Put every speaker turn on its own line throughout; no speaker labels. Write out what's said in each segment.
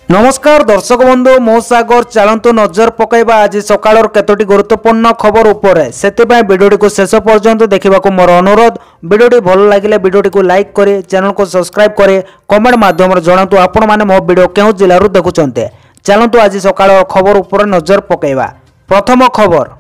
नमस्कार दर्शक बंधु मो सागर चलतु नजर पकईबा आज सकाळ केतोटी गुरुत्वपूर्ण खबर उपरे सेतिबाई वीडियोटी को शेष पर्यंत देखा मोर अनुरोध। वीडियोटी भल लगे वीडियोटी को लाइक करे, चैनल को सब्सक्राइब करे, कमेंट माध्यम जनातु आपण माने मो वीडियो केउ जिल्लारू देखुचंते। चलतु आज सकाळ खबर उपरे नजर पकईबा। प्रथम खबर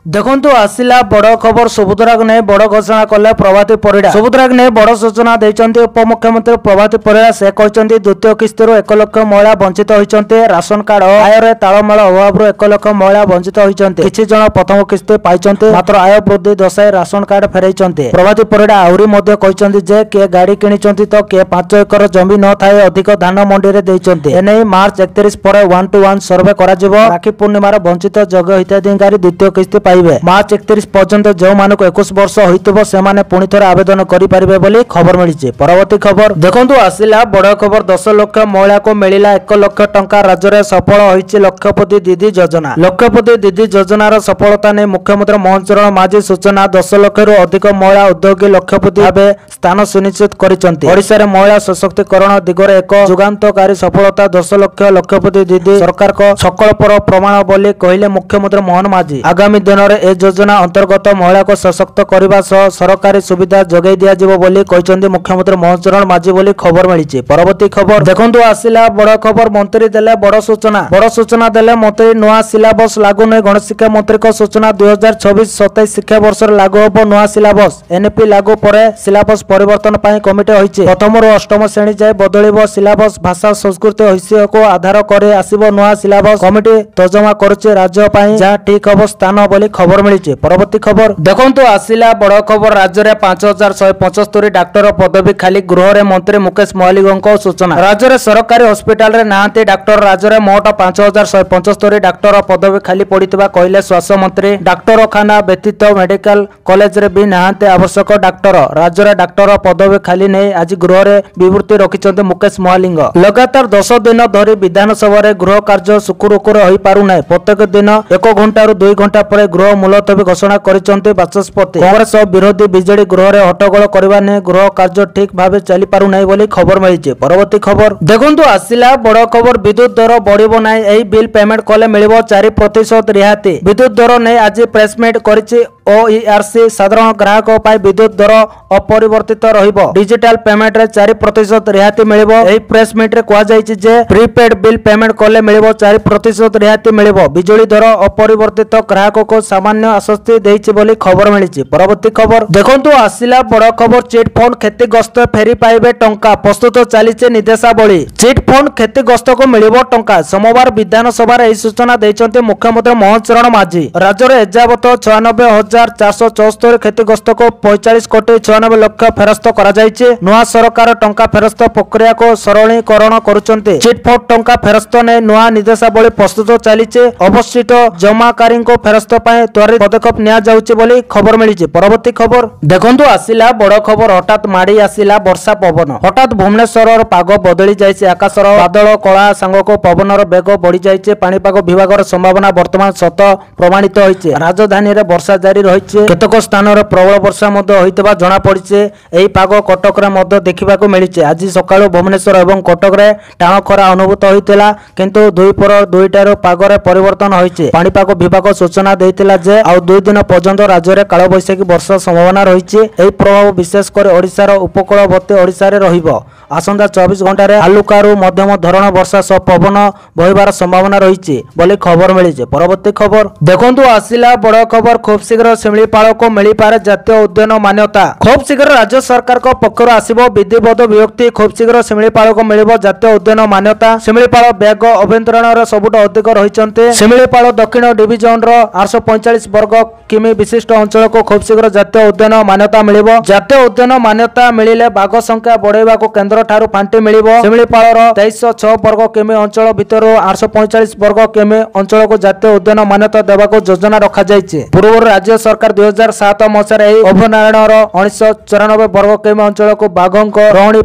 देखंतु आसिला बड़ खबर। सुभद्राक ने बड़ घोषणा कले प्रभाती परिडा। सुभद्राक ने बड़ सूचना देइचंती उपमुख्यमंत्री प्रभाती परिडा। से कहचंती द्वितीय किस्ती 1 लाख महिला वंचित होइचंते। राशन कार्ड आय तालमेल अभाव 1 लाख महिला वंचित होइचंते। किछि जण प्रथम किस्ती पाइचंते, मात्र आय वृद्धि दशाई राशन कार्ड फेरैचंते। प्रभाती परिडा आहुरी मध्ये कहचंती जे के गाड़ी किनिचंती तो के 5 एकर जमी न थाए अधिक धान मंडी रे देइचंते। एनै मार्च 31 पर 1-to-1 सर्वे करा जिवो। राखी पूर्णिमार वंचित जग हिताधिकारी द्वितीय किस्ती मार्च 31 पर्यंत जो मानक 21 वर्ष होइतबो से माने पुणी थरे आवेदन करि परिबे बोली खबर मिलिছে। परवर्ती खबर देखंतु आसिला बड़ खबर। 10 लाख महिला को मिलिला 1 लाख टंका। राज्य रे सफल होइছে लक्षपति दीदी योजना। लक्षपति दीदी योजनार सफलता ने मुख्यमंत्री मोहन चरण माझी सूचना। 10 लाख रु अधिक महिला उद्योगी लक्षपति भाबे स्थान सुनिश्चित करिसंती। ओडिसा रे महिला सशक्तिकरण दिगरे एक जुगांतकारी सफलता। 10 लाख लक्षपति दीदी सरकार को संकल्पर प्रमाण बोली कहिले मुख्यमंत्री मोहन माझी। आगामी दिन ए योजना अंतर्गत महिला को सशक्त करने सह सरकारी सुविधा जोगाई दिया जिवो बोली कहचंदी मुख्यमंत्री मोहन चरण माझी बोली खबर मिलिছে। परवर्ती खबर देखंतु आसिला बड़ खबर। मंत्री देले बड़ सूचना देले मंत्री। नुआ सिलेबस लागू नै गणेश शिक्षा मंत्री को सूचना। 2026-27 शिक्षा वर्ष लागू होबो नुआ सिलेबस। एनपी लागू परे सिलेबस परिवर्तन पई कमिटी होइছে। प्रथम रु अष्टम श्रेणी जाय बदलिबो सिलेबस। भाषा संस्कृति ऐतिह्य को आधार करे आसीबो नुआ सिलेबस। कमिटी तर्जमा करूचे राज्य पई जा ठीक हबो स्थान बोली खबर मिलिছে। परवर्ती खबर देखंतु आसिला बड़ खबर। राज्य रे 5175 डाक्टर पदवी खाली। गृह रे मंत्री मुकेश महालिक सूचना। राज्य रे सरकारी हॉस्पिटल रे नांती डाक्टर। राज्य रे मोट 5175 डाक्टर पदवी खाली पड़ितबा कहले स्वास्थ्य मंत्री। डाक्तरखाना व्यतीत मेडिकल कॉलेज रे भी नांती आवश्यक डाक्टर। राज्य रे डाक्टर पदवी खाली नै आज गृह रे विवृत्ति रखिचंते मुकेश महालिक। लगातार 10 दिन धरी विधानसभा रे गृह कार्य सुकुरुकुर होई पारु नै। प्रत्येक दिन 1 घंटा रु 2 घंटा पर गृह मुलतवी घोषणा करिसंते बाचस्पति। कांग्रेस और विरोधी बीजेडी गृह रे हट्टगोल करबा ने गृह कार्य ठीक भाबे चली पारु नै बोली खबर मिलिছে। परवर्ती खबर देखंतु आसिला बड़ खबर। विद्युत दर बढ़िबो नै। एही बिल पेमेंट कले मिलिबो 4% रिहाती। विद्युत दर नै आज प्रेसमेट करिছে। ओईआरसी साधारण ग्राहक पाई विद्युत दर अपरिवर्तित रहिबो। डिजिटल पेमेंट रे 4% रिहाती मिलिबो। एही प्रेस मीट रे कोआ जायछि जे प्रीपेड बिल पेमेंट कले मिलिबो 4% रिहाती मिलिबो। बिजली दर अपरिवर्तित ग्राहक को सामान्य आश्वस्ति देइछि बोली खबर मिलिছে। परवर्ती खबर देखंतु आसिला बड़ खबर। चिट फंड क्षतिग्रस्त फेरी पाइबे टंका। प्रस्तुत चलीছে निर्देशावली। चिट फंड क्षतिग्रस्त को मिलिबो टंका। सोमवार विधानसभा रे सूचना देइचंते मुख्यमंत्री मोहन चरण माझी। राज्य रे एजावत 96,474 क्षतिग्रस्त को 45 कोटी 96 लाख फेरस्त करा जायछि। नुआ सरकार टंका फेरस्त प्रक्रिया को सरलीकरण करूचंते। चिट फंड टंका फेरस्त ने नुआ निर्देशावली प्रस्तुत चलीছে। अवस्थित जमाकारी को फेरस्त पाए त्वरित पदक्षेप निया जाउछि बोली खबर मिलिছে। परवर्ती खबर देखंतु आसिला बड़ खबर। हठात माड़ी आसिला वर्षा पवन। हठात भुवनेश्वर पाग बदली जाइছে। आकाशर बादल कला सांग को पवनर बेग बढ़ी जाइছে। पाणीपाग विभागर संभावना वर्तमान सत प्रमाणित होइছে। राजधानी रे वर्षा जारी रहिছে। केतक स्थान रे प्रबल वर्षा मध्य होइतबा जणा पड़िছে। एही पाग कटक रे मध्य देखिबाको मिलिছে। आज सकाळ भुवनेश्वर एवं कटक रे टाण खरा अनुभूत होइतिला, किंतु 2 रो पाग रे परिवर्तन होइছে। पाणीपाग विभाग सूचना देइतिला जे आ 2 दिन पर्यंत राज्य रे काल बैशाखी वर्षा संभावना रहिছে। एही प्रभाव विशेष कर ओडिसा रो उपकूलवर्ती ओडिसा रे रहिबो। आसंता 24 घंटा रे हालुकारू मध्यम धरण वर्षा सह पवन बहिबार संभावना रहिছে बोली खबर मिलिছে। परवर्ती खबर देखंतु आसिला बड़ खबर। खूब शीघ्र शिमिलीपाल को मिली पारे जातीय उद्यान मान्यता। खूब शीघ्र राज्य सरकार को पक्षर आसीबो विधिवत विभक्ति। खूब शीघ्र शिमिलीपाल को मिलिबो जातीय उद्यान मान्यता। शिमिलीपाल ब्याग अभ्यंतरण रे सबुठ अधिक रहिचंते। शिमिलीपाल दक्षिण डिविजन रो 845 वर्ग किमी विशिष्ट अंचल को खूब शीघ्र जातीय उद्यान मान्यता मिलिबो। जातीय उद्यान मान्यता मिलिले बाघ संख्या बढ़ेबा को केंद्र ठारू फांटी मिलिबो। शिमिलीपाल रो 2306 वर्ग किमी अंचल भितर 845 वर्ग किमी अंचल को जातीय उद्यान मान्यता देबा को योजना रखा जायछि। पूर्व राज्य सरकार 2007 मसीह अभयारण्यर 1994 वर्ग किमी अंचल को बाघों रहणी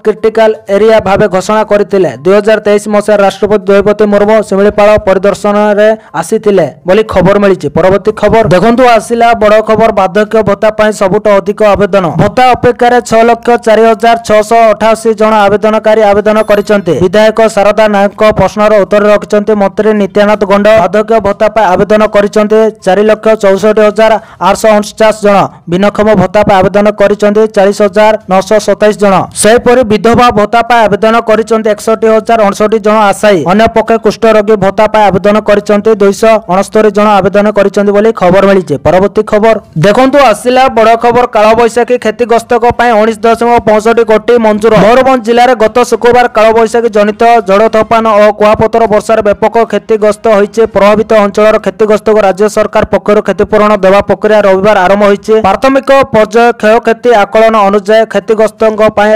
क्रिटिकल एरिया भाव घोषणा करते 2023 मसीह राष्ट्रपति द्रौपदी मुर्मू शिमिलीपाल परिदर्शन में आसीथिले बोली खबर मिली। परवर्ती खबर देखंतु आसिला बड़ खबर बार्धक्य भत्ता सबुठ अधिक आवेदन भत्ता अपेक्षा 6,04,688 जन आवेदनकारी आवेदन करिसेंते। विधायक शारदा नायक प्रश्नर उत्तर रखिसेंते। मंत्री नित्यानंद गंड बार्धक्य भत्ता आवेदन करिसेंते 4,64,849 जन भिन्नक्षम भत्ता आवेदन करिसेंते 40,927 जन सेपरि विधवा भत्ता आवेदन करिसेंते 61,059 जन आशायी अन्य पक्षे कुष्ठ रोगी भत्ता आवेदन करिसेंते 269 जन आवेदन करिसेंते बोली खबर मिली। परवर्ती खबर देखंतु आसिला बड़ खबर कालबैशाखी क्षतिग्रस्त 19.65 कोटी मंजूर। मयूरभंज जिले में गत शुक्रवार कालबैशाखी जनित झड़ तोफान और कुआपतर वर्षार व्यापक क्षतिग्रस्त होइছে। प्रभावित अंचल क्षतिग्रस्त को राज्य सरकार पक्षर क्षतिपूरण देवा प्रक्रिया रविवार आरंभ होइছে। प्राथमिक पर्याय क्षयक्षति आकलन अनुसार क्षतिग्रस्त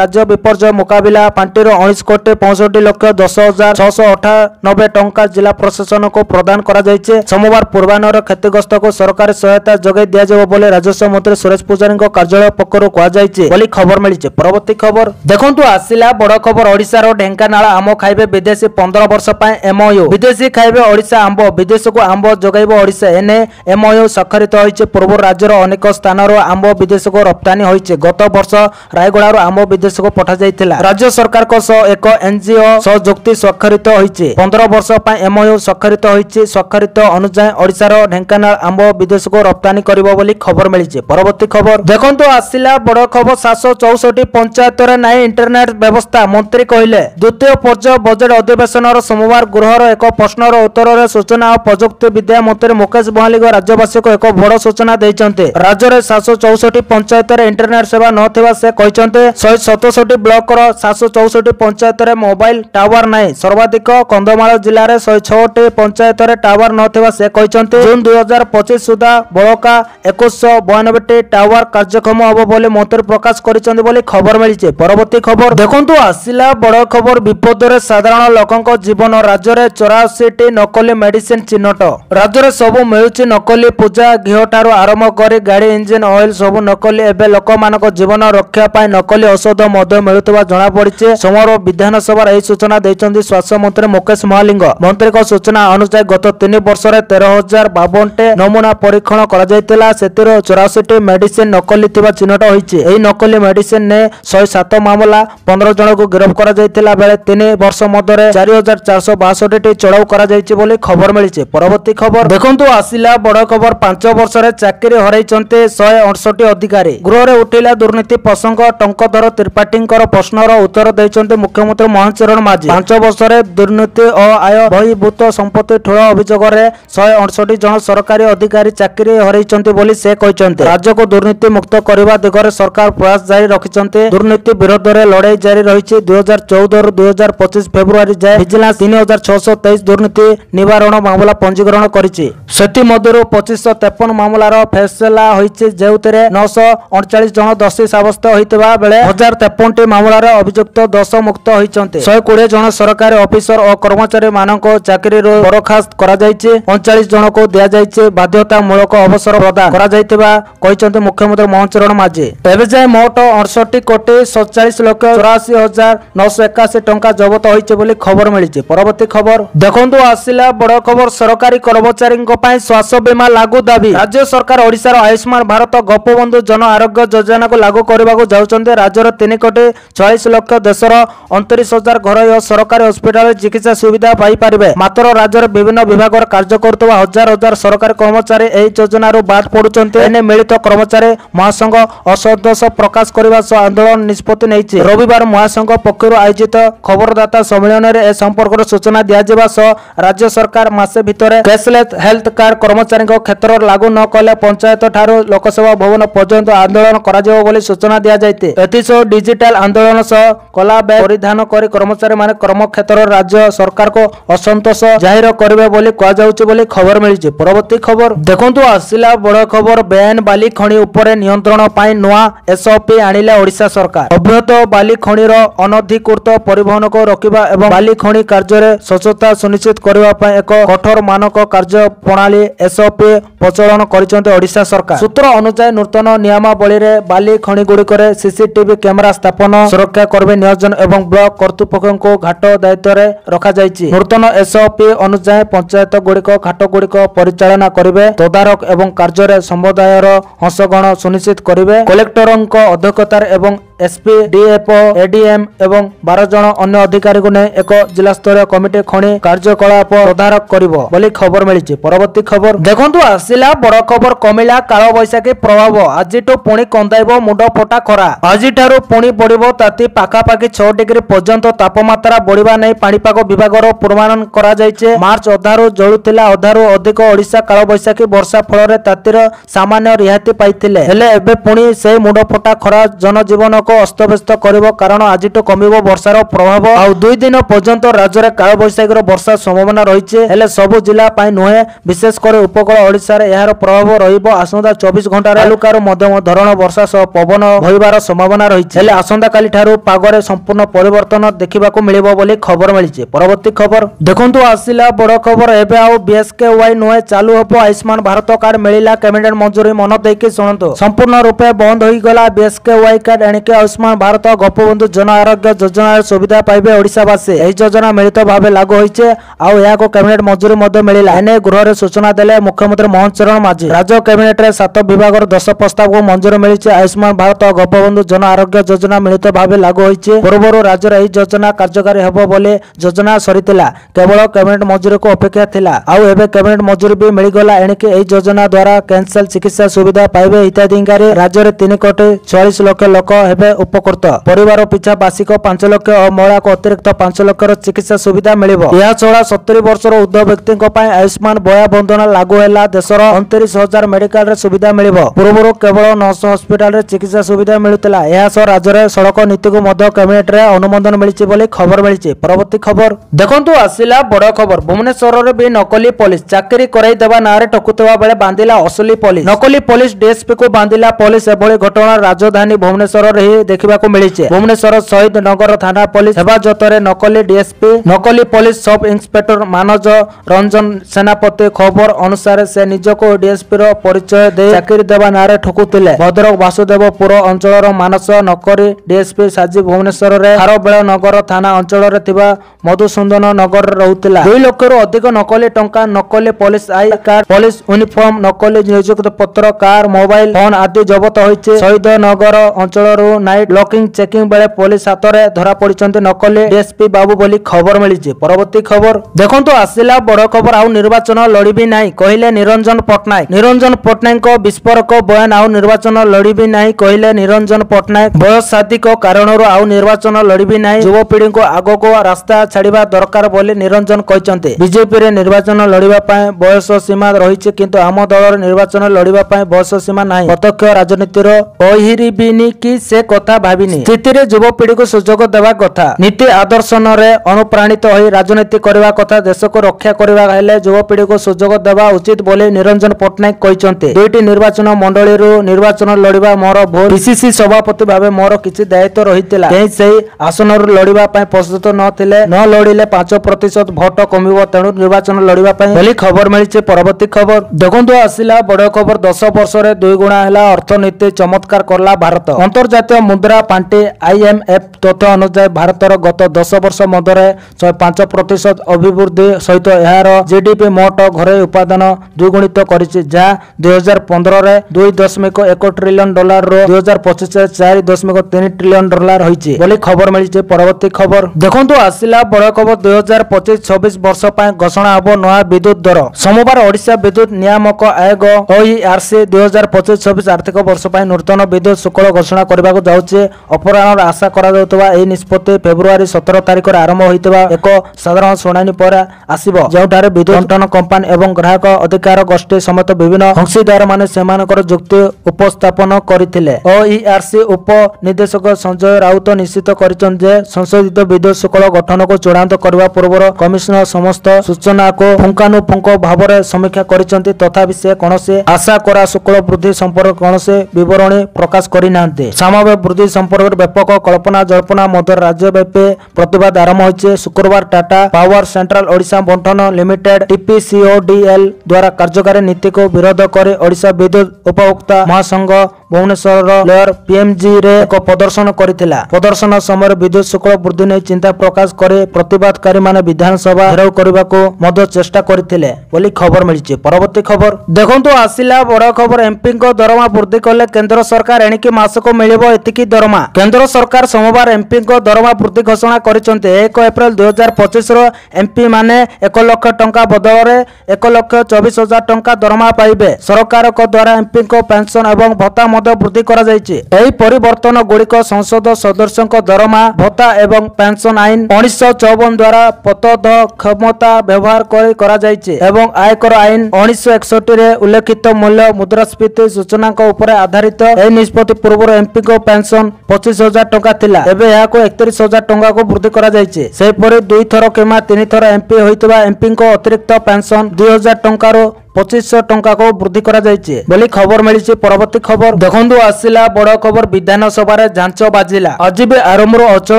राज्य विपर्यय मुकाबिला पांटिर 19,65,10,698 टंका जिला प्रशासन को प्रदान करा जाइছে। सोमवार पूर्वाह्न क्षतिग्रस्त को सरकारी सहायता जगै दिया जाबो बोले राजस्व मंत्री सुरेश पूजारी कार्यालय पक्षर कहा जाइছে बोली खबर मिली। परवर्ती खबर देखंतु आसिला बड़ खबर ओडिशा रो ढेंकानाल आम खाइबे विदेशी 15 वर्ष पाए एमओयू विदेशी खाइबे ओडिशा आंब विदेश को आंब जगाइबो ओडिशा एने एमओयू स्वाक्षरित होइছে। पूर्व राज्यर अनेक स्थान आंब विदेश को रप्तानी होइছে। गत वर्ष रायगड़ा आंब विदेश को पठा जाइथिला। राज्य सरकार को एक एनजीओ सह जुक्ति स्वाक्षरित होइছে। 15 वर्ष पाए एमओयू स्वाक्षरित होइছে। स्वाक्षरित अनुसार ओडिशा रो ढेंकानाल आंब विदेश को रप्तानी करिबो बोली खबर मिली। परवर्ती खबर देखंतु आसिला बड़ खबर 764 पंचायत रे नाई इंटरनेट व्यवस्था मंत्री कहले। द्वितीय पर्याय बजेट अधिवेशन सोमवार गृहर एक प्रश्नर उत्तर में सूचना और प्रजुक्ति विद्या मंत्री मुकेश बहाली राज्यवासी को एक बड़ सूचना देइचंते। राज्य में 764 पंचायत रे इंटरनेट सेवा नथिबा से कहचंते। 167 ब्लॉक रो 764 पंचायत रे मोबाइल टावर नाही। सर्वाधिक कंधमाल जिले में 106 पंचायत रे टावर नथिबा से कहचंते। जून 2025 सुधा बड़का 2192 टावर कार्यक्षम हबो बोले मंत्री प्रकाश करिसंते बोली खबर मिली। परवर्ती खबर देखंतु आसिला बड़ खबर विपद रे साधारण लोकंक जीवन। राज्य में 84 नकली मेडिसिन चिन्हट। राज्य में सबू मिलुछि नकली पूजा घी ठारू आरंभ कर गाड़ी इंजिन ऑयल सबू नकली। एबे लोक मानक जीवन रक्षा पाई नकली औषध मध्य मिलुवा जना पड़िছে। सोमवार विधानसभा यह सूचना देइछन्ति स्वास्थ्य मंत्री मुकेश महालिंग। मंत्री को सूचना अनुसार गत 3 वर्ष में 13,052 नमूना परीक्षण करा जायतिला। सेतिर 84 मेडिसिन नकली थिबा चिन्हट होइছে। एही नकली मेडिसिन ने 107 मामला 15 जन को गिरफ्त करा जायतिला बेले 3 वर्ष मध्य 4,462 चढ़ाऊ करा जायछि बोली खबर मिली। परवर्ती खबर देखंतु आसिला बड़ खबर 5 वर्ष में चाकरी हरैछन्ते 168 अधिकारी। गृह में उठिला दुर्नीति प्रसंग टंकधर त्रिपाठी प्रश्नर उत्तर देइछन्ते मुख्यमंत्री मोहन चरण माझी। 5 वर्ष में दुर्नीति और आय बहिर्भूत संपत्ति ठूल अभियोग में 168 जन सरकारी अधिकारी चाकरी हरैछन्ते बोली से कहछन्ते। राज्य को दुर्नीति मुक्त करने दिगरे सरकार प्रयास जारी रखिछन्ते। दुर्नीति विरोध में लड़ाई जारी रही। 2014 रु 2025 फेब्रुआरी जाए विजिलेंस 3,623 दुर्नीति निवारण मामला पंजीकरण करिछि। सेति मध्यरु 2553 मामलार फैसला होइछि। जेउतरे 948 जन दोषी साब्यस्त होइतबा बेले 1053 मामलार अभियुक्त 10 मुक्त होइछन्ते। 120 जन सरकारी ऑफिसर और कर्मचारी मानको चाकरी रो बरखास्त करा जाइछि। 39 जन को दिया जाइछि बाध्यतामूलक अवसर प्रदान करा जाइतबा कहिछन्ते मुख्यमंत्री मोहन चरण माझी। एबे जाय मोट 68 कोटी 47,84,981 टंका जब्त होइछि बोली खबर मिली। परवर्ती खबर देखंतु आसिला बड़ खबर सरकारी कर्मचारी स्वास्थ्य बीमा लागू दाबी। राज्य सरकार ओडिशा आयुष्मान भारत गोपबंधु जन आरोग्य योजना को लागू करने को जाउछन्ते। राज्यर 3 कोटी 40 लाख देशर 29,000 घर और सरकारी हॉस्पिटल चिकित्सा सुविधा पाई पारिबे। मात्र राज्यर विभिन्न विभाग कार्य करतबा हजार हजार सरकारी कर्मचारी एही योजना रो बाद पडुछन्ते। एने मिलित कर्मचारी महासंघ असंतोष प्रकाश करबा सह आंदोलन निष्पत्ति नैछि। रविवार महासंघ पक्षरु आयोजित खबरदाता सम्मेलन में ए संपर्क सूचना दिया जेबा सह राज्य सरकार मासे भितरे कैशलेस हेल्थ कार्ड कर्मचारी क्षेत्र लागू न कले पंचायत ठारू लोकसभा भवन पर्यंत आंदोलन करा जेबो बोली सूचना दिया जायते। एथिसो डिजिटल आंदोलन सह कला बैग परिधान करी कर्मचारी माने कर्म क्षेत्र राज्य सरकार को असंतोष जाहिर करबे बोली कहा जाउछि बोली खबर मिली। परवर्ती खबर देखंतु आसिला बड़ खबर बेआईन बाली खणी उपरे नियंत्रण पाई नुआ एसओपी आनिला ओडिशा सरकार। अवैध बाली खणीर अनधिकृत परिवहन को रोकिबा एवं बाली खणी कार्य रे स्वच्छता सुनिश्चित करबा पाई एक कठोर मानक कार्य प्रणाली एसओपी प्रचलन ପ୍ରସାରଣ କରିଛନ୍ତି ଓଡ଼ିଶା ସରକାର। ସୂତ୍ର ଅନୁଯାୟୀ ନୂତନ ନିୟମାବଳୀରେ ବାଲି ଖଣିଗୁଡ଼ିକରେ ସିସିଟିଭି କ୍ୟାମେରା ସ୍ଥାପନ, ସୁରକ୍ଷା କର୍ମୀ ନିୟୋଜନ ଏବଂ ବ୍ଲକ କର୍ତ୍ତୃପକ୍ଷଙ୍କୁ ଘାଟ ଦାୟିତ୍ୱରେ ରଖାଯାଇଛି। ନୂତନ ଏସ୍ଓପି ଅନୁଯାୟୀ ପଞ୍ଚାୟତ ଗୁଡ଼ିକ ଘାଟଗୁଡ଼ିକ ପରିଚାଳନା କରିବେ, ତଦାରଖ ଏବଂ କାର୍ଯ୍ୟରେ ସମୁଦାୟର ଅଂଶଗ୍ରହଣ ସୁନିଶ୍ଚିତ କରିବେ। କଲେକ୍ଟରଙ୍କ ଅଧ୍ୟକ୍ଷତାରେ ଏବଂ एसपी, डीएफओ, एडीएम एवं 12 जन अन्य अधिकारी को नहीं एक जिला स्तरीय कमिटी खणी कार्यकलाप तदारख करिवो बोली खबर मिली। परवर्ती खबर देखंतु आसिला बड़ खबर कमिला काल बैशाखी प्रभाव आजिठू पुणी कंदाइबो मुंड फटा खरा। आजिठारु पुणी बढ़िबो ताती पाखापाखि 6 डिग्री पर्यंत तापमात्रा बढ़िबा नै पाणीपाग विभागर पूर्वानुमान करा जायछे। मार्च अधारु जळुथिला अधारु अधिक ओडिशा काल बैशाखी वर्षा फल तातीर सामान्य रिहाती पाइथिले हेले एबे पुणी से मुंड फटा खरा जनजीवन को अस्तव्यस्त करिवो कारण आजिठू कमिबो वर्षार प्रभाव। आ 2 दिन पर्यंत राज्य में काल बैशाखीर वर्षा संभावना रहिछे हेले सबु जिला पई नुहे विशेष कर उपकूल ओडिशा रे एहार प्रभाव रहिबो। आसंता 24 घंटा रे तालुकार मध्यम धरण वर्षा सह पवन होइबार संभावना रहिछे हेले आसंता काली ठारू पागरे संपूर्ण परिवर्तन देखिबाकू मिलिबो बोली खबर मिलिछे। परवर्ती खबर देखंतु आसिला बड़ खबर एबे आ बीएसकेवाई नुहे चालू हबो आयुष्मान भारत कार्ड मिलिला कैबिनेट मंजूरी मन देकी सुनंतु संपूर्ण रूपे बंद होई गला बीएसकेवाई कार्ड एणिके आयुष्मान भारत गोपबंधु जन आरोग्य योजना सुविधा पाइबे ओडिशावासी। एही योजना मिलित भावे लागू होइछे आ याको कैबिनेट मंजूरी मध्ये मिलिला एने गृह रे सूचना देले मुख्यमंत्री मोहन चरण माझी। राज्य कैबिनेट रे 7 विभागर 10 प्रस्ताव को मंजूरी मिलिछे। आयुष्मान भारत गोपबंधु जन आरोग्य योजना मिलित भावे लागू होइछे। पूर्वरु राज्य रे एही योजना कार्यकारी हेबो बोले योजना सरितिला केवल कैबिनेट मंजूरी को अपेक्षा थिला आ एबे कैबिनेट मंजूरी भी मिलि गला एणिके एही योजना द्वारा कैंसर चिकित्सा सुविधा पाइबे हिताधिकारी राज्य रे 3 कोटी 44 लाख लोक हेबे उपकृत। परिवार पिछा वार्षिक 5 लाख और महिला को अतिरिक्त 5 लाख चिकित्सा सुविधा मिलिबो। यह छड़ा 70 वर्षर ऊर्ध्व व्यक्ति आयुष्मान बया बंधन लागू है। देशर 29,000 मेडिकल रे सुविधा मिलिबो। पूर्व केवल 900 हॉस्पिटल रे चिकित्सा सुविधा मिलुतला। यह सह राज्य रे सड़क नीति को मध्य कैबिनेट रे अनुमोदन मिलिछि बोली खबर मिलिछि। परवर्ती खबर देखंतु आसिला बड़ खबर भुवनेश्वर रे भी नकली पुलिस चाकरी कराई देबा नारे ठकुतवा बेले बांधिला असली पुलिस। नकली पुलिस डीएसपी को बांधिला पुलिस एभली घटना राजधानी भुवनेश्वर रे देखिबाकू मिलिछि। भुवनेश्वर शहीद नगर थाना पुलिस हेफाजत रे नकली डीएसपी नकली पुलिस सब इंस्पेक्टर मानज रंजन सेनापति खबर अनुसार से निजको डीएसपी रो परिचय दे चाकरी देबा नारे ठकुतिले। भद्रक वासुदेवपुर अंचल मानस नकली डीएसपी साजी भुवनेश्वर रे खारबेल नगर थाना अंचल रे थिबा मधुसूदन नगर रहुतिला। 2 लाख रु अधिक नकली टंका नकली police I card police uniform नकली नियुक्ति पत्र कार मोबाइल फोन आदि जब्त होइछे। शहीद नगर अंचल रु नाइट लॉकिंग चेकिंग बेले पुलिस हाथ रे धरा पड़िचंती नकली डीएसपी बाबू बोली खबर मिलिछि। परवर्ती खबर देखंतु आसिला बड़ खबर आउ निर्वाचन लड़िबी नाही कहिले निरंजन पटनायक। निरंजन पटनायक विस्फोरक बयान आउ निर्वाचन लड़िबी नाही कहिले निरंजन पटनायक। बयसाधिक कारणरू आउ निर्वाचन लड़िबी नाही युवपीढ़ी को आगो को रास्ता छाड़िबा दरकार बोली निरंजन कहचंती। बीजेपी रे निर्वाचन लड़िबा पय बयस सीमा रहिछि किंतु आम दल निर्वाचन लड़िबा पय बयस सीमा नाही। प्रत्यक्ष राजनीतिर ओहिरिबिनी कि से कथा भाबिनी स्थिति रे युवपीढ़ी को सुजोग देवा कथा। नीति आदर्शन रे अनुप्राणित होई राजनीति करबा कथा। देश को रक्षा करबा हेले युवपीढ़ी को सुजोग देवा उचित बोली निरंजन पटनायक कहचंती। 2टी निर्वाचन मंडली रो निर्वाचन लड़िबा मोर भोल पीसीसी सभापति भाबे मोर किछि दायित्व रहितिला। केहि सेही आसन रो लड़िबा पय प्रस्तुत नथिले न लड़िले 5% भोट कमिबो तेणु निर्वाचन लड़िबा पय बोली खबर मिलिछि। परवर्ती खबर देखंतु आसिला बड़ खबर 10 वर्ष रे 2 गुणा हैला अर्थनीति चमत्कार करला भारत। अंतर्जातीय मुद्रा पांठी आईएमएफ तथ्य अनुसार भारतर गत 10 वर्ष मध्य 5% अभिवृद्धि सहित यार जीडीपी मोट घरोई उत्पादन द्विगुणित करिछि जहा 2015 रे 2.1 ट्रिलियन डॉलर रो 2025 रे 4.3 ट्रिलियन डॉलर होइछि बोली खबर मिलिछि। परवर्ती खबर देखंतु आसिला बड़ खबर 2025-26 वर्ष पय घोषणा हबो नया विद्युत दर। सोमवार ओडिशा विद्युत नियामक आयोग ओईआरसी 2025-26 आर्थिक वर्ष पय नूतन विद्युत शुल्क घोषणा करबाको जाउछि। अपराह्न आशा करा जाउतबा एही निष्पत्ति फेब्रुआरी 17 तारिख रे आरंभ होइतबा एक साधारण शुणानी पर आसीबो जेउठारे विद्युत बंटन कंपनी एवं ग्राहक अधिकार गोष्ठी समेत विभिन्न अंशीदार माने सेमानकर जुक्ति उपस्थापन करथिले। ओईआरसी उप निर्देशक संजय राउत निश्चित करिछन जे संशोधित विद्युत शुल्क गठन को चूड़ांत करबा पूर्व कमिशनर समस्त सूचना को पुंखानुपुंख भाव समीक्षा करिछंती तथापि से कोनोसी आशा करा शुल्क वृद्धि संपर्क कोनोसी विवरणी प्रकाश करि नांती। सामव्य ବୃଦ୍ଧି ସମ୍ପର୍କରେ ବ୍ୟାପକ କଳ୍ପନା ଜଳ୍ପନା ମଧ୍ୟରେ ରାଜ୍ୟବ୍ୟାପୀ ପ୍ରତିବାଦ ଆରମ୍ଭ ହୋଇଛି। ଶୁକ୍ରବାର ଟାଟା ପାୱାର ସେଣ୍ଟ୍ରାଲ ଓଡ଼ିଶା ବଣ୍ଟନ ଲିମିଟେଡ TPCODL ଦ୍ୱାରା କାର୍ଯ୍ୟକାରୀ ନୀତିକୁ ବିରୋଧ କରି ଓଡ଼ିଶା ବିଦ୍ୟୁତ ଉପଭୋକ୍ତା ମହାସଂଘ ଭୁବନେଶ୍ୱରର ଲେୟର PMG ରେ ଏକ ପ୍ରଦର୍ଶନ କରିଥିଲା। ପ୍ରଦର୍ଶନ ସମୟରେ ବିଦ୍ୟୁତ ଶୁଳ୍କ ବୃଦ୍ଧି ନେଇ ଚିନ୍ତା ପ୍ରକାଶ କରି ପ୍ରତିବାଦକାରୀମାନେ ବିଧାନସଭା ଘେରାଉ କରିବାକୁ ମଧ୍ୟ ଚେଷ୍ଟା କରିଥିଲେ ବୋଲି ଖବର ମିଳିଛି। ପରବର୍ତ୍ତୀ ଖବର ଦେଖନ୍ତୁ ଆସିଲା ବଡ଼ ଖବର। ଏମ୍ପିଙ୍କ ଦରମା ବୃଦ୍ଧି କଲେ କେନ୍ଦ୍ର ସରକାର ଏଣିକି ମାସକୁ ମିଳିବ ଏତିକି ଦରମା। କେନ୍ଦ୍ର ସରକାର ସୋମବାର ଏମ୍ପିଙ୍କ ଦରମା ବୃଦ୍ଧି ଘୋଷଣା କରିଛନ୍ତି। 1 ଏପ୍ରିଲ 2025 ରୁ ଏମ୍ପି ମାନେ 1 ଲକ୍ଷ ଟଙ୍କା ବଦଳରେ 1,24,000 ଟଙ୍କା ଦରମା ପାଇବେ। ସରକାରଙ୍କ ଦ୍ୱାରା ଏମ୍ପିଙ୍କ ପେନସନ ଏବଂ ଭତ୍ତା ମଧ୍ୟ ବୃଦ୍ଧି କରାଯାଇଛି। ଏହି ପରିବର୍ତ୍ତନ ଗୁଡ଼ିକ ସଂସଦ ସଦସ୍ୟଙ୍କ ଦରମା ଭତ୍ତା ଏବଂ ପେନସନ ଆଇନ 1954 ଦ୍ୱାରା ପଦକ୍ଷମତା ବ୍ୟବହାର କରି କରାଯାଇଛି ଏବଂ ଆୟକର ଆଇନ 1961 ରେ ଉଲ୍ଲେଖିତ ମୂଲ୍ୟ ମୁଦ୍ରାସ୍ଫୀତି ସୂଚନାଙ୍କ ଉପରେ ଆଧାରିତ। ଏହି ନିଷ୍ପତ୍ତି ପୂର୍ବରୁ ଏମ୍ପିଙ୍କ ପେନସନ 25,000 ଟଙ୍କା ଥିଲା, ଏବେ ଏହାକୁ 31,000 ଟଙ୍କାକୁ ବୃଦ୍ଧି କରାଯାଇଛି। ସେହିପରି 2 ଥର କିମ୍ବା 3 ଥର ଏମ୍ପି ହୋଇଥିବା ଏମ୍ପିଙ୍କ ଅତିରିକ୍ତ ପେନସନ 2,000 ଟଙ୍କାରୁ 2500 ଟଙ୍କାକୁ ବୃଦ୍ଧି କରାଯାଇଛି ବୋଲି ଖବର ମିଳିଛି। ପରବର୍ତ୍ତୀ ଖବର ଦେଖନ୍ତୁ ଆସିଲା ବଡ଼ ଖବର। ବିଧାନସଭାରେ ଝାଞ୍ଚ ବାଜିଲା। ଆଜି ବି ଆରମ୍ଭରୁ ଅଚଳ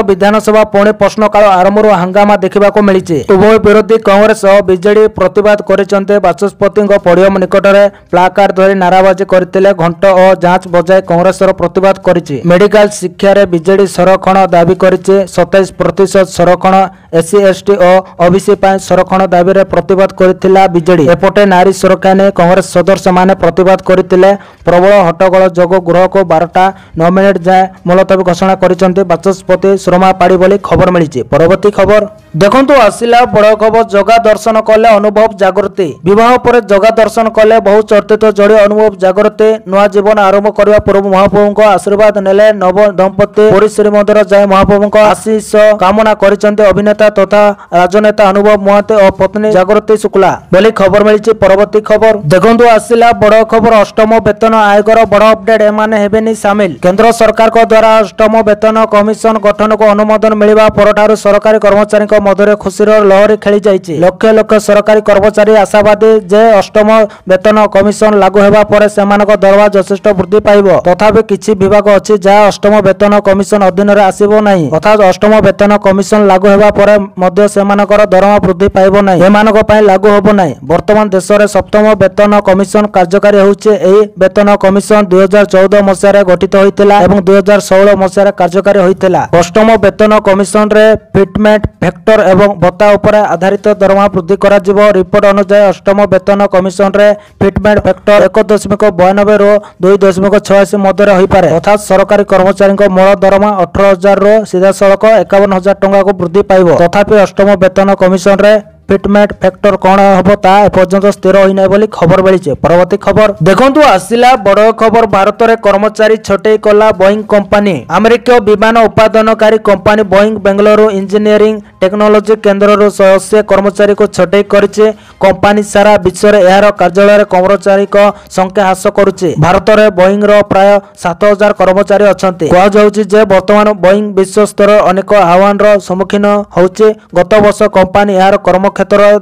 ବିଧାନସଭା ପୁଣି ପ୍ରଶ୍ନକାଳ ଆରମ୍ଭରୁ ହାଙ୍ଗାମା ଦେଖିବାକୁ ମିଳିଛି। ଉଭୟ ବିରୋଧୀ କଂଗ୍ରେସ ଓ ବିଜେଡି ପ୍ରତିବାଦ କରିଛନ୍ତି। ବାଚସ୍ପତିଙ୍କ ପୋଡିୟମ ନିକଟରେ ପ୍ଲାକାର୍ଡ ଧରି ନାରାବାଜି କରିଥିଲେ। ଘଣ୍ଟ ଓ ଯାଞ୍ଚ ବଜାଇ କଂଗ୍ରେସର ପ୍ରତିବାଦ କରିଛି। ମେଡିକାଲ ଶିକ୍ଷାରେ ବିଜେଡି ସଂରକ୍ଷଣ ଦାବି କରିଛି। 27% ସଂରକ୍ଷଣ SC ST ଓ OBC ପାଇଁ ସଂରକ୍ଷଣ ଦାବିରେ ପ୍ରତିବାଦ କରିଥିଲା ବିଜେଡି। ଏପଟେ ନାରୀ ସୁରକ୍ଷା ନେଇ କଂଗ୍ରେସ ସଦସ୍ୟମାନେ ପ୍ରତିବାଦ କରିଥିଲେ। ପ୍ରବଳ ହଟ୍ଟଗୋଳ ଯୋଗୁଁ ଗୃହକୁ 12:09 ଯାଏଁ ମୁଲତବୀ ଘୋଷଣା କରିଛନ୍ତି ବାଚସ୍ପତି ସୁରମା ପାଢ଼ୀ ବୋଲି ଖବର ମିଳିଛି। ପରବର୍ତ୍ତୀ ଖବର ଦେଖନ୍ତୁ ଆସିଲା ବଡ଼ ଖବର। ଜଗା ଦର୍ଶନ କଲେ ଅନୁଭବ ଜାଗୃତି। ବିବାହ ପରେ ଜଗା ଦର୍ଶନ କଲେ ବହୁ ଚର୍ଚ୍ଚିତ ଯୋଡ଼ି ଅନୁଭବ ଜାଗୃତି। ନୂଆ ଜୀବନ ଆରମ୍ଭ କରିବା ପୂର୍ବରୁ ମହାପ୍ରଭୁଙ୍କ ଆଶୀର୍ବାଦ ନେଲେ ନବ ଦମ୍ପତି। ପୁରୀ ଶ୍ରୀମନ୍ଦିର ଯାଇ ମହାପ୍ରଭୁଙ୍କ ଆଶୀଷ କାମନା କରିଛନ୍ତି ଅଭିନେତା ତଥା ରାଜନେତା ଅନୁଭବ ମହାନ୍ତି ଓ ପତ୍ନୀ ଜାଗୃତି ଶୁକ୍ଲା ବୋଲି ଖବର ମିଳିଛି। ପରବର୍ତ୍ତୀ ଖବର ଦେଖନ୍ତୁ ଆସିଲା ବଡ଼ ଖବର। ଅଷ୍ଟମ ବେତନ ଆୟୋଗର ବଡ଼ ଅପଡେଟ୍, ଏମାନେ ହେବେନି ସାମିଲ। କେନ୍ଦ୍ର ସରକାରଙ୍କ ଦ୍ୱାରା ଅଷ୍ଟମ ବେତନ କମିଶନ ଗଠନକୁ ଅନୁମୋଦନ ମିଳିବା ପରଠାରୁ ସରକାରୀ କର୍ମଚାରୀଙ୍କ ମଧ୍ୟରେ ଖୁସିର ଲହରୀ ଖେଳି ଯାଇଛି। ଲକ୍ଷ ଲକ୍ଷ ସରକାରୀ କର୍ମଚାରୀ ଆଶାବାଦୀ ଯେ ଅଷ୍ଟମ ବେତନ କମିଶନ ଲାଗୁ ହେବା ପରେ ସେମାନଙ୍କ ଦରମା ଯଥେଷ୍ଟ ବୃଦ୍ଧି ପାଇବ। ତଥାପି କିଛି ବିଭାଗ ଅଛି ଯାହା ଅଷ୍ଟମ ବେତନ କମିଶନ ଅଧୀନରେ ଆସିବ ନାହିଁ, ଅର୍ଥାତ୍ ଅଷ୍ଟମ ବେତନ କମିଶନ ଲାଗୁ ହେବା ପରେ ମଧ୍ୟ ସେମାନଙ୍କର ଦରମା ବୃଦ୍ଧି ପାଇବ ନାହିଁ। ଏମାନଙ୍କ ପାଇଁ ଲାଗୁ ହେବ ନାହିଁ। ବର୍ତ୍ତମାନ ଦେଶରେ ସପ୍ତମ ବେତନ କମିଶନ କାର୍ଯ୍ୟକାରୀ ହେଉଛି। ଏହି ବେତନ କମିଶନ 2014 ମସିହାରେ ଗଠିତ ହୋଇଥିଲା ଏବଂ 2016 ମସିହାରେ କାର୍ଯ୍ୟକାରୀ ହୋଇଥିଲା। ଅଷ୍ଟମ ବେତନ କମିଶନରେ ଫିଟମେଣ୍ଟ ଫ୍ୟାକ୍ଟର ଏବଂ ଭତ୍ତା ଉପରେ ଆଧାରିତ ଦରମା ବୃଦ୍ଧି କରାଯିବ। ରିପୋର୍ଟ ଅନୁଯାୟୀ ଅଷ୍ଟମ ବେତନ କମିଶନରେ ଫିଟମେଣ୍ଟ ଫ୍ୟାକ୍ଟର 1.92 ରୁ 2.86 ମଧ୍ୟରେ ହୋଇପାରେ, ଅର୍ଥାତ୍ ସରକାରୀ କର୍ମଚାରୀଙ୍କ ମୂଳ ଦରମା 18,000 ରୁ ସିଧାସଳଖ 51,000 ଟଙ୍କାକୁ ବୃଦ୍ଧି ପାଇବ। ତଥାପି ଅଷ୍ଟମ ବେତନ କମିଶନରେ ଫିଟମେଣ୍ଟ ଫ୍ୟାକ୍ଟର କ'ଣ ହେବ ତାହା ଏପର୍ଯ୍ୟନ୍ତ ସ୍ଥିର ହୋଇନାହିଁ ବୋଲି ଖବର ମିଳିଛି। ପରବର୍ତ୍ତୀ ଖବର ଦେଖନ୍ତୁ ଆସିଲା ବଡ଼ ଖବର। ଭାରତରେ କର୍ମଚାରୀ ଛଟେଇ କଲା ବୋଇଂ କମ୍ପାନୀ। ଆମେରିକୀୟ ବିମାନ ଉତ୍ପାଦନକାରୀ company Boeing Bengaluru engineering technology କେନ୍ଦ୍ରରୁ 180 କର୍ମଚାରୀଙ୍କୁ ଛଟେଇ କରିଛି। କମ୍ପାନୀ ସାରା ବିଶ୍ୱରେ ଏହାର କାର୍ଯ୍ୟାଳୟରେ କର୍ମଚାରୀଙ୍କ ସଂଖ୍ୟା ହ୍ରାସ କରୁଛି। ଭାରତରେ ବୋଇଂର ପ୍ରାୟ 7,000 କର୍ମଚାରୀ ଅଛନ୍ତି। କୁହାଯାଉଛି ଯେ ବର୍ତ୍ତମାନ ବୋଇଂ ବିଶ୍ୱ ସ୍ତରରେ ଅନେକ ଆହ୍ୱାନର ସମ୍ମୁଖୀନ ହେଉଛି। ଗତ ବର୍ଷ କମ୍ପାନୀ ଏହାର କର୍ମକ୍ଷେତ୍ରରେ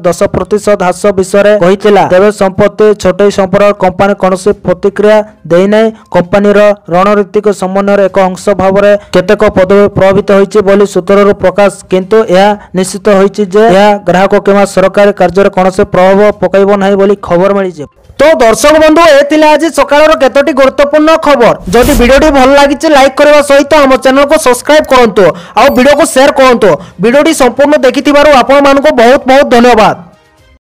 10% ହ୍ରାସ ବିଷୟରେ କହିଥିଲା। ତେବେ ସମ୍ପତ୍ତି ଛଟେଇ ସମ୍ପର୍କରେ କମ୍ପାନୀ କୌଣସି ପ୍ରତିକ୍ରିୟା ଦେଇନାହିଁ। କମ୍ପାନୀର ରଣନୀତିକ ସମନ୍ୱୟର ଏକ ଅଂଶ ଭାବରେ କେତେକ ପଦବୀ ପ୍ରଭାବିତ ହୋଇଛି ବୋଲି ସୂତ୍ରରୁ ପ୍ରକାଶ, କିନ୍ତୁ ଏହା ନିଶ୍ଚିତ ହୋଇଛି ଯେ ଏହା ଗ୍ରାହକ କିମ୍ବା ସରକାରୀ କାର୍ଯ୍ୟରେ କୌଣସି ପ୍ରଭାବ ପକାଇବ ନାହିଁ ବୋଲି ଖବର ମିଳିଛି। तो दर्शक बंधु ए आज सकाळ केतोटी गुरुत्वपूर्ण खबर। जदि वीडियो भल लगी लाइक करने सहित आम चैनल को सब्सक्राइब करंतु आ वीडियो को शेयर करंतु। वीडियो संपूर्ण देखि बहुत बहुत धन्यवाद।